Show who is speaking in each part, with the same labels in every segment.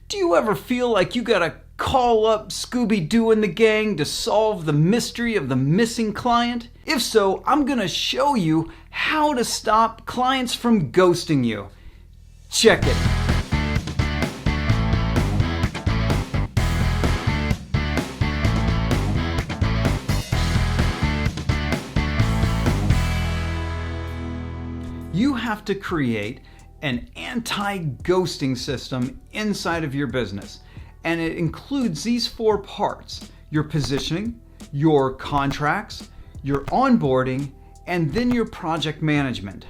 Speaker 1: Do you ever feel like you gotta call up Scooby-Doo and the gang to solve the mystery of the missing client? If so, I'm gonna show you how to stop clients from ghosting you. Check it. You have to create an anti-ghosting system inside of your business. And it includes these 4 parts: your positioning, your contracts, your onboarding, and then your project management.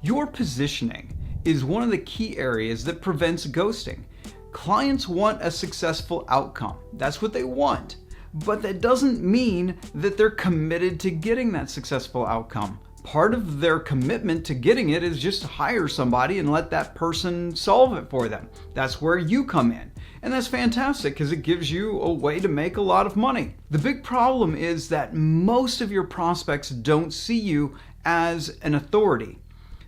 Speaker 1: Your positioning is one of the key areas that prevents ghosting. Clients want a successful outcome. That's what they want. But that doesn't mean that they're committed to getting that successful outcome. Part of their commitment to getting it is just to hire somebody and let that person solve it for them. That's where you come in. And that's fantastic because it gives you a way to make a lot of money. The big problem is that most of your prospects don't see you as an authority.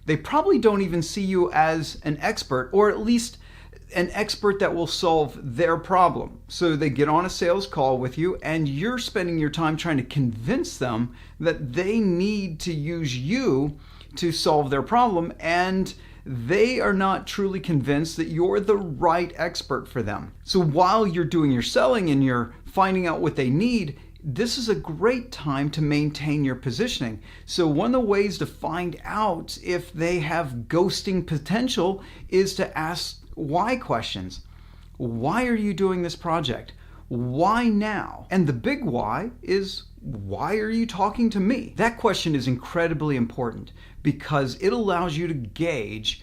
Speaker 1: They probably don't even see you as an expert, or at least an expert that will solve their problem. So they get on a sales call with you and you're spending your time trying to convince them that they need to use you to solve their problem, and they are not truly convinced that you're the right expert for them. So while you're doing your selling and you're finding out what they need, this is a great time to maintain your positioning. So one of the ways to find out if they have ghosting potential is to ask why questions. Why are you doing this project? Why now? And the big why is, why are you talking to me? That question is incredibly important because it allows you to gauge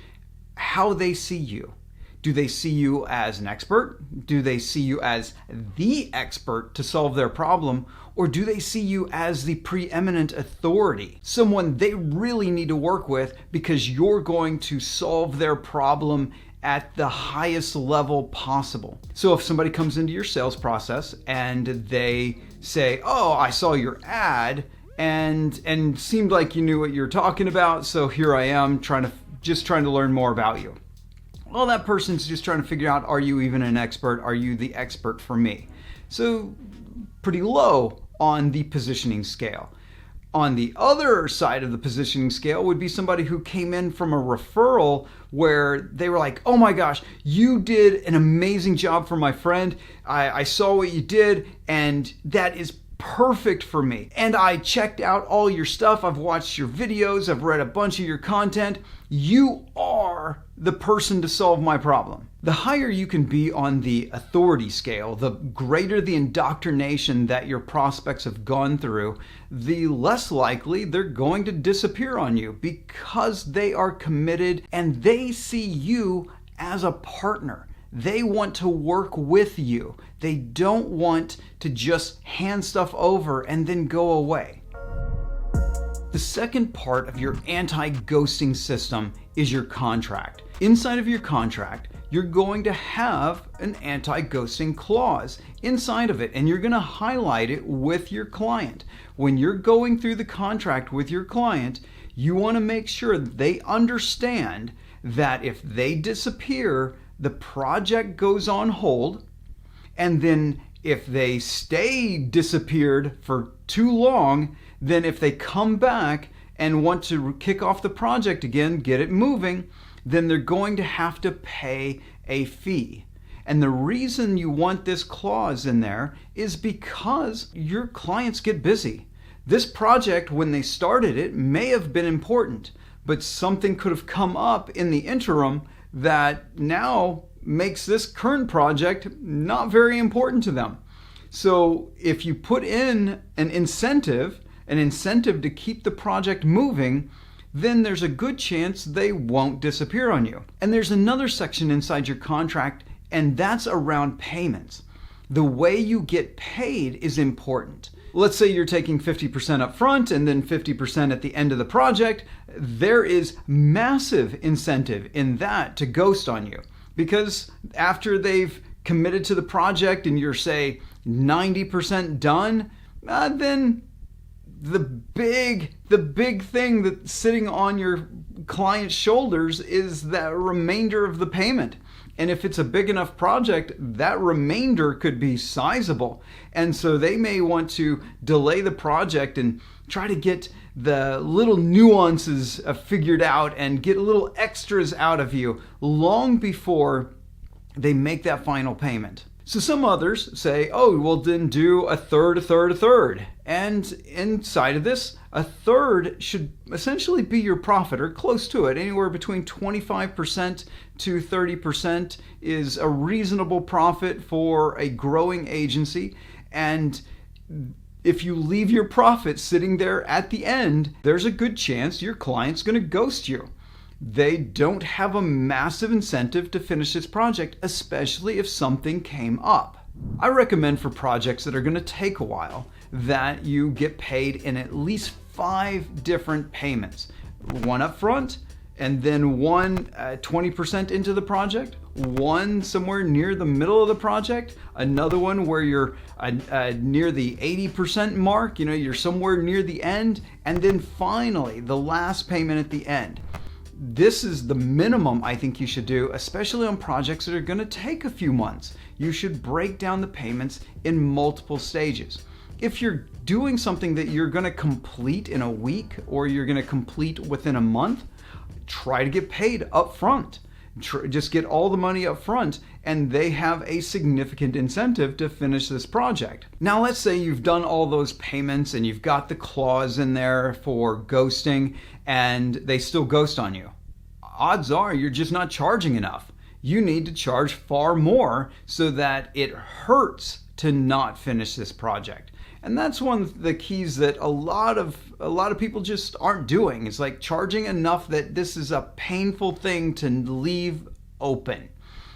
Speaker 1: how they see you. Do they see you as an expert? Do they see you as the expert to solve their problem? Or do they see you as the preeminent authority? Someone they really need to work with because you're going to solve their problem at the highest level possible. So if somebody comes into your sales process and they say, "Oh, I saw your ad and seemed like you knew what you're talking about, so here I am trying to learn more about you." Well, that person's just trying to figure out, are you even an expert? Are you the expert for me? So pretty low on the positioning scale. On the other side of the positioning scale would be somebody who came in from a referral where they were like, "Oh my gosh, you did an amazing job for my friend. I saw what you did and that is perfect for me. And I checked out all your stuff. I've watched your videos. I've read a bunch of your content. You are the person to solve my problem." The higher you can be on the authority scale, the greater the indoctrination that your prospects have gone through, the less likely they're going to disappear on you because they are committed and they see you as a partner. They want to work with you. They don't want to just hand stuff over and then go away. The second part of your anti-ghosting system is your contract. Inside of your contract, you're going to have an anti-ghosting clause inside of it, and you're going to highlight it with your client. When you're going through the contract with your client, you want to make sure that they understand that if they disappear, the project goes on hold, and then if they stay disappeared for too long, then if they come back and want to kick off the project again, get it moving, then they're going to have to pay a fee. And the reason you want this clause in there is because your clients get busy. This project, when they started it, may have been important, but something could have come up in the interim that now makes this current project not very important to them. So if you put in an incentive to keep the project moving, then there's a good chance they won't disappear on you. And there's another section inside your contract, and that's around payments. The way you get paid is important. Let's say you're taking 50% up front and then 50% at the end of the project. There is massive incentive in that to ghost on you, because after they've committed to the project and you're, say, 90% done, then the big thing that's sitting on your client's shoulders is the remainder of the payment. And if it's a big enough project, that remainder could be sizable. And so they may want to delay the project and try to get the little nuances figured out and get little extras out of you long before they make that final payment. So some others say, oh, well then do a third, a third, a third. And inside of this, a third should essentially be your profit or close to it. Anywhere between 25% to 30% is a reasonable profit for a growing agency. And if you leave your profit sitting there at the end, there's a good chance your client's going to ghost you. They don't have a massive incentive to finish this project, especially if something came up. I recommend for projects that are going to take a while that you get paid in at least 5 different payments. One up front, and then one 20% into the project, one somewhere near the middle of the project, another one where you're near the 80% mark, you're somewhere near the end, and then finally the last payment at the end. This is the minimum I think you should do, especially on projects that are going to take a few months. You should break down the payments in multiple stages. If you're doing something that you're going to complete in a week or you're going to complete within a month, try to get paid up front. Just get all the money up front, and they have a significant incentive to finish this project. Now let's say you've done all those payments and you've got the clause in there for ghosting and they still ghost on you. Odds are you're just not charging enough. You need to charge far more so that it hurts to not finish this project. And that's one of the keys that a lot of people just aren't doing. It's like charging enough that this is a painful thing to leave open.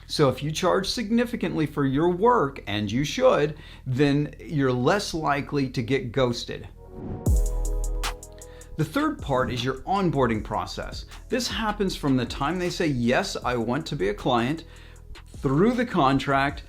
Speaker 1: So if you charge significantly for your work, and you should, then you're less likely to get ghosted. The third part is your onboarding process. This happens from the time they say, yes, I want to be a client, through the contract,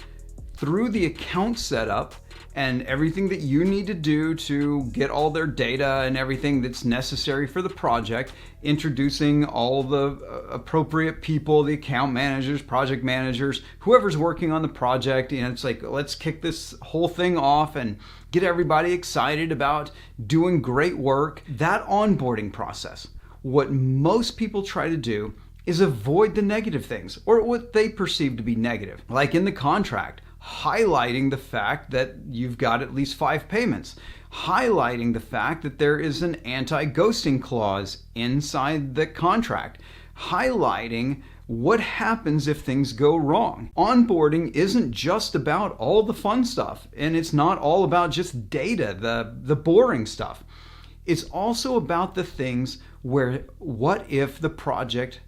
Speaker 1: through the account setup, and everything that you need to do to get all their data and everything that's necessary for the project, introducing all the appropriate people, the account managers, project managers, whoever's working on the project. It's like, let's kick this whole thing off and get everybody excited about doing great work. That onboarding process, what most people try to do is avoid the negative things, or what they perceive to be negative. Like in the contract, highlighting the fact that you've got at least 5 payments, highlighting the fact that there is an anti-ghosting clause inside the contract, highlighting what happens if things go wrong. Onboarding isn't just about all the fun stuff, and it's not all about just data, the boring stuff. It's also about the things where, what if the project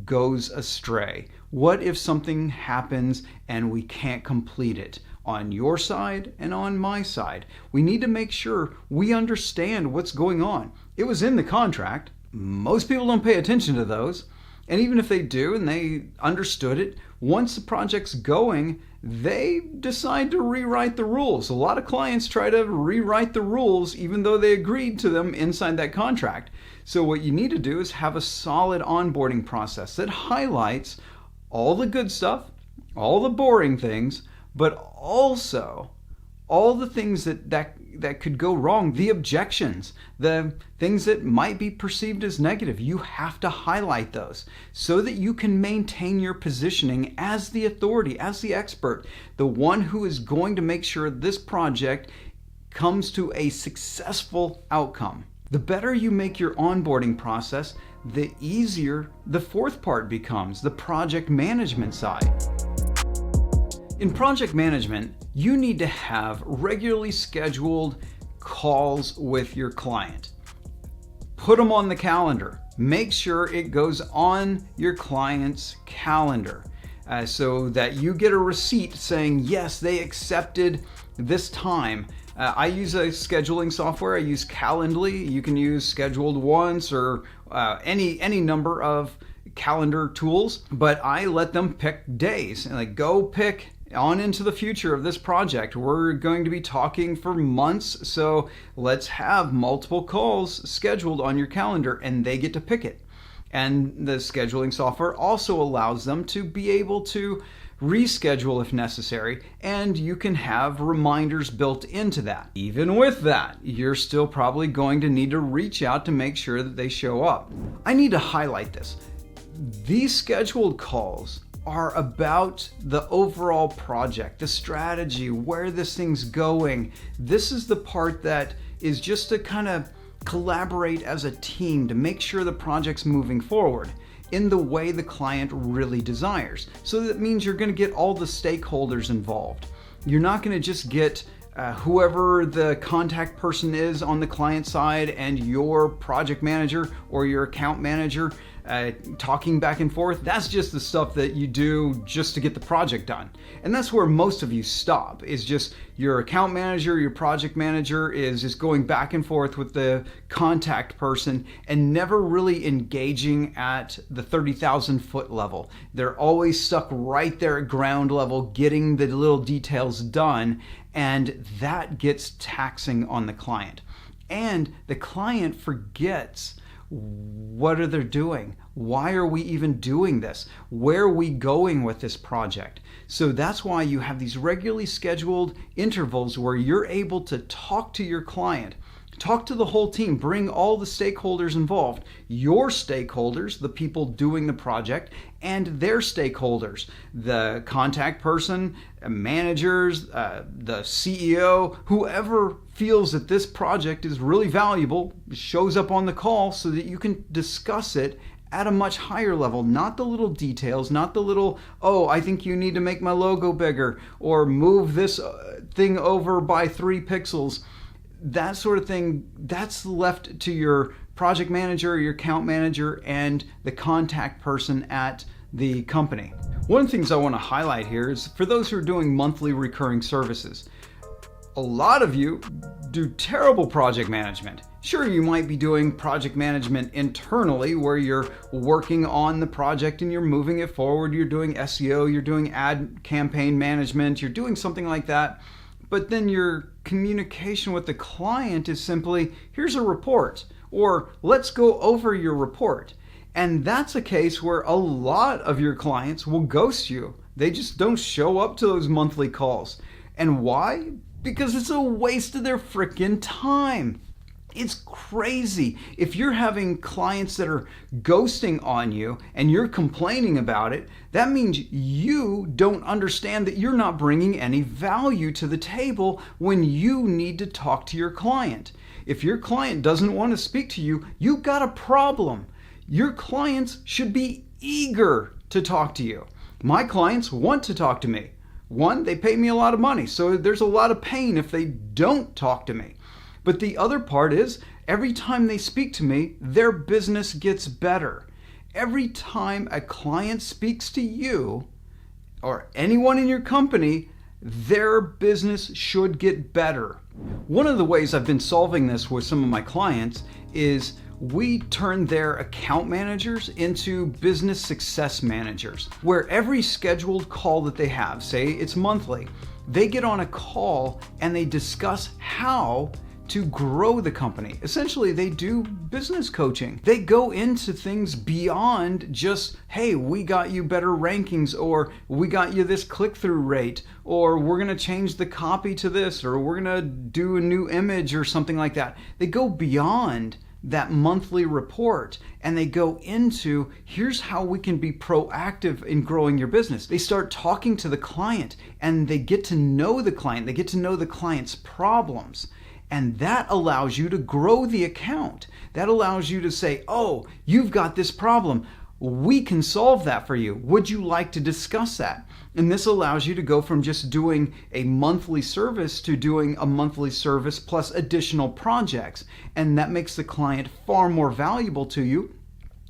Speaker 1: goes astray? What if something happens and we can't complete it on your side and on my side? We need to make sure we understand what's going on. It was in the contract. Most people don't pay attention to those. And even if they do and they understood it, once the project's going, they decide to rewrite the rules. A lot of clients try to rewrite the rules even though they agreed to them inside that contract. So what you need to do is have a solid onboarding process that highlights all the good stuff, all the boring things, but also all the things that could go wrong, the objections, the things that might be perceived as negative. You have to highlight those so that you can maintain your positioning as the authority, as the expert, the one who is going to make sure this project comes to a successful outcome. The better you make your onboarding process, the easier the fourth part becomes, the project management side. In project management, you need to have regularly scheduled calls with your client. Put them on the calendar. Make sure it goes on your client's calendar so that you get a receipt saying, yes, they accepted this time. I use a scheduling software. I use Calendly. You can use Scheduled Once or any number of calendar tools, but I let them pick days and like, go pick on into the future of this project. We're going to be talking for months, so let's have multiple calls scheduled on your calendar, and they get to pick it. And the scheduling software also allows them to be able to reschedule if necessary, and you can have reminders built into that. Even with that, you're still probably going to need to reach out to make sure that they show up. I need to highlight this. These scheduled calls are about the overall project, the strategy, where this thing's going. This is the part that is just to kind of collaborate as a team to make sure the project's moving forward in the way the client really desires. So that means you're going to get all the stakeholders involved. You're not going to just get whoever the contact person is on the client side and your project manager or your account manager talking back and forth. That's just the stuff that you do just to get the project done. And that's where most of you stop, is just your account manager, your project manager is going back and forth with the contact person and never really engaging at the 30,000 foot level. They're always stuck right there at ground level, getting the little details done, and that gets taxing on the client. And the client forgets, what are they doing? Why are we even doing this? Where are we going with this project? So that's why you have these regularly scheduled intervals where you're able to talk to your client, talk to the whole team, bring all the stakeholders involved, your stakeholders, the people doing the project, and their stakeholders, the contact person, managers, the CEO, whoever feels that this project is really valuable, shows up on the call so that you can discuss it at a much higher level, not the little details, not the little, oh, I think you need to make my logo bigger or move this thing over by 3 pixels. That sort of thing, that's left to your project manager, your account manager, and the contact person at the company. One of the things I want to highlight here is for those who are doing monthly recurring services. A lot of you do terrible project management. Sure, you might be doing project management internally where you're working on the project and you're moving it forward, you're doing SEO, you're doing ad campaign management, you're doing something like that. But then your communication with the client is simply, here's a report, or let's go over your report. And that's a case where a lot of your clients will ghost you. They just don't show up to those monthly calls. And why? Because it's a waste of their freaking time. It's crazy. If you're having clients that are ghosting on you and you're complaining about it, that means you don't understand that you're not bringing any value to the table when you need to talk to your client. If your client doesn't want to speak to you, you've got a problem. Your clients should be eager to talk to you. My clients want to talk to me. One, they pay me a lot of money, so there's a lot of pain if they don't talk to me. But the other part is, every time they speak to me, their business gets better. Every time a client speaks to you or anyone in your company, their business should get better. One of the ways I've been solving this with some of my clients is we turn their account managers into business success managers, where every scheduled call that they have, say it's monthly, they get on a call and they discuss how to grow the company. Essentially, they do business coaching. They go into things beyond just, hey, we got you better rankings, or we got you this click-through rate, or we're gonna change the copy to this, or we're gonna do a new image or something like that. They go beyond that monthly report and they go into, here's how we can be proactive in growing your business. They start talking to the client and they get to know the client. They get to know the client's problems. And that allows you to grow the account. That allows you to say, oh, you've got this problem. We can solve that for you. Would you like to discuss that? And this allows you to go from just doing a monthly service to doing a monthly service plus additional projects. And that makes the client far more valuable to you.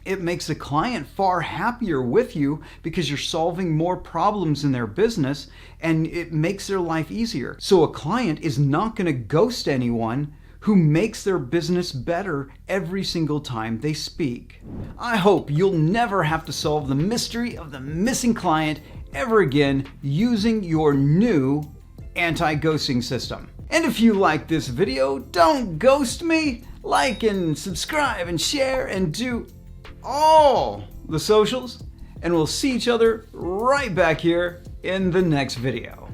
Speaker 1: It makes the client far happier with you because you're solving more problems in their business, and it makes their life easier. So a client is not going to ghost anyone who makes their business better every single time they speak. I hope you'll never have to solve the mystery of the missing client ever again using your new anti-ghosting system. And if you like this video, don't ghost me. Like and subscribe and share and do all the socials, and we'll see each other right back here in the next video.